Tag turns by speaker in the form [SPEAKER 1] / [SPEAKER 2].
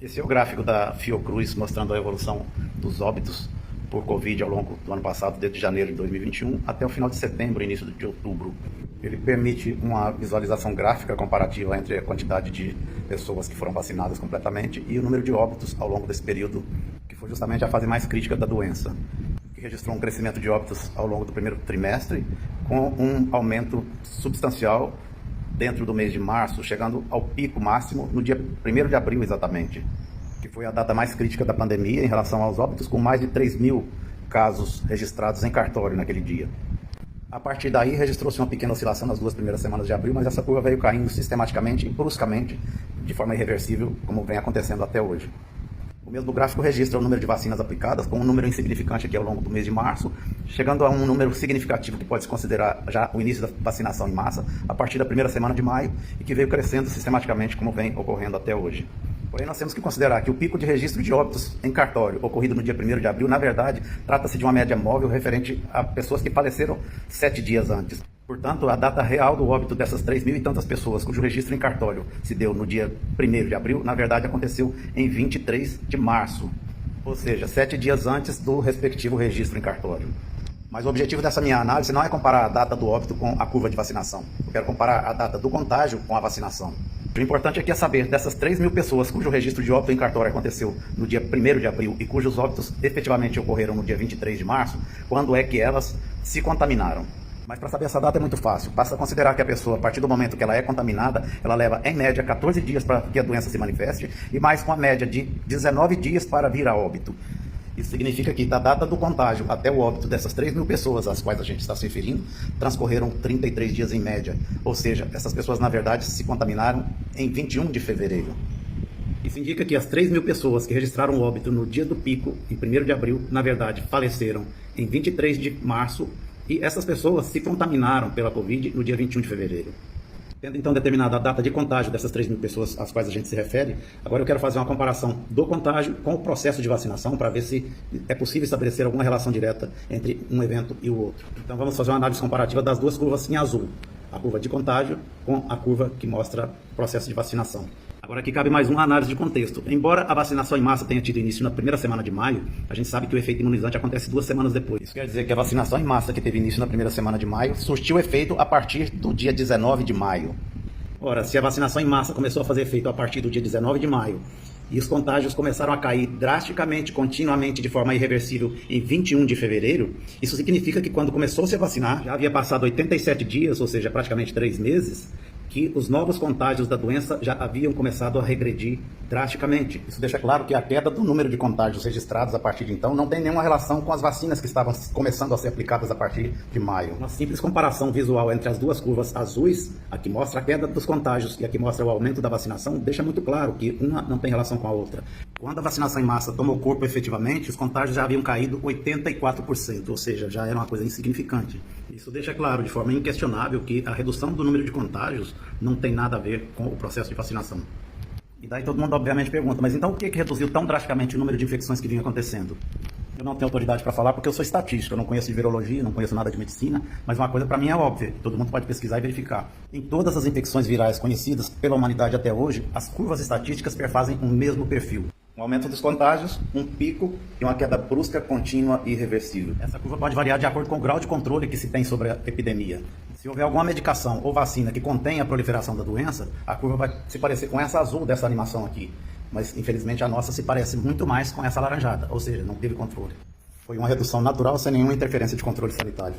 [SPEAKER 1] Esse é o gráfico da Fiocruz mostrando a evolução dos óbitos por Covid ao longo do ano passado, desde janeiro de 2021 até o final de setembro, início de outubro. Ele permite uma visualização gráfica comparativa entre a quantidade de pessoas que foram vacinadas completamente e o número de óbitos ao longo desse período, que foi justamente a fase mais crítica da doença, que registrou um crescimento de óbitos ao longo do primeiro trimestre, com um aumento substancial dentro do mês de março, chegando ao pico máximo no dia 1º de abril exatamente, que foi a data mais crítica da pandemia em relação aos óbitos, com mais de 3.000 casos registrados em cartório naquele dia. A partir daí, registrou-se uma pequena oscilação nas 2 primeiras semanas de abril, mas essa curva veio caindo sistematicamente e bruscamente, de forma irreversível, como vem acontecendo até hoje. O mesmo gráfico registra o número de vacinas aplicadas, com um número insignificante aqui ao longo do mês de março, chegando a um número significativo que pode se considerar já o início da vacinação em massa, a partir da primeira semana de maio, e que veio crescendo sistematicamente, como vem ocorrendo até hoje. Porém, nós temos que considerar que o pico de registro de óbitos em cartório, ocorrido no dia 1º de abril, na verdade, trata-se de uma média móvel referente a pessoas que faleceram 7 dias antes. Portanto, a data real do óbito dessas 3.000 e tantas pessoas, cujo registro em cartório se deu no dia 1º de abril, na verdade aconteceu em 23 de março, ou seja, 7 dias antes do respectivo registro em cartório. Mas o objetivo dessa minha análise não é comparar a data do óbito com a curva de vacinação. Eu quero comparar a data do contágio com a vacinação. O importante aqui é saber dessas 3.000 pessoas cujo registro de óbito em cartório aconteceu no dia 1º de abril e cujos óbitos efetivamente ocorreram no dia 23 de março, quando é que elas se contaminaram. Mas para saber essa data é muito fácil. Basta considerar que a pessoa, a partir do momento que ela é contaminada, ela leva em média 14 dias para que a doença se manifeste e mais uma média de 19 dias para vir a óbito. Isso significa que da data do contágio até o óbito dessas 3.000 pessoas às quais a gente está se referindo, transcorreram 33 dias em média. Ou seja, essas pessoas na verdade se contaminaram em 21 de fevereiro. Isso indica que as 3.000 pessoas que registraram o óbito no dia do pico, em 1º de abril, na verdade faleceram em 23 de março e essas pessoas se contaminaram pela Covid no dia 21 de fevereiro. Tendo então determinada a data de contágio dessas 3.000 pessoas às quais a gente se refere, agora eu quero fazer uma comparação do contágio com o processo de vacinação para ver se é possível estabelecer alguma relação direta entre um evento e o outro. Então vamos fazer uma análise comparativa das duas curvas em azul, a curva de contágio com a curva que mostra o processo de vacinação. Agora aqui cabe mais uma análise de contexto. Embora a vacinação em massa tenha tido início na primeira semana de maio, a gente sabe que o efeito imunizante acontece 2 semanas depois. Isso quer dizer que a vacinação em massa que teve início na primeira semana de maio surtiu efeito a partir do dia 19 de maio. Ora, se a vacinação em massa começou a fazer efeito a partir do dia 19 de maio e os contágios começaram a cair drasticamente, continuamente, de forma irreversível em 21 de fevereiro, isso significa que quando começou-se a vacinar, já havia passado 87 dias, ou seja, praticamente 3 meses, que os novos contágios da doença já haviam começado a regredir drasticamente. Isso deixa claro que a queda do número de contágios registrados a partir de então não tem nenhuma relação com as vacinas que estavam começando a ser aplicadas a partir de maio. Uma simples comparação visual entre as duas curvas azuis, a que mostra a queda dos contágios e a que mostra o aumento da vacinação, deixa muito claro que uma não tem relação com a outra. Quando a vacinação em massa tomou corpo efetivamente, os contágios já haviam caído 84%, ou seja, já era uma coisa insignificante. Isso deixa claro de forma inquestionável que a redução do número de contágios não tem nada a ver com o processo de vacinação. E daí todo mundo obviamente pergunta, mas então por que reduziu tão drasticamente o número de infecções que vinha acontecendo? Eu não tenho autoridade para falar porque eu sou estatístico, eu não conheço de virologia, não conheço nada de medicina, mas uma coisa para mim é óbvia, todo mundo pode pesquisar e verificar. Em todas as infecções virais conhecidas pela humanidade até hoje, as curvas estatísticas perfazem o mesmo perfil. Um aumento dos contágios, um pico e uma queda brusca, contínua e irreversível. Essa curva pode variar de acordo com o grau de controle que se tem sobre a epidemia. Se houver alguma medicação ou vacina que contenha a proliferação da doença, a curva vai se parecer com essa azul dessa animação aqui. Mas, infelizmente, a nossa se parece muito mais com essa alaranjada, ou seja, não teve controle. Foi uma redução natural sem nenhuma interferência de controle sanitário.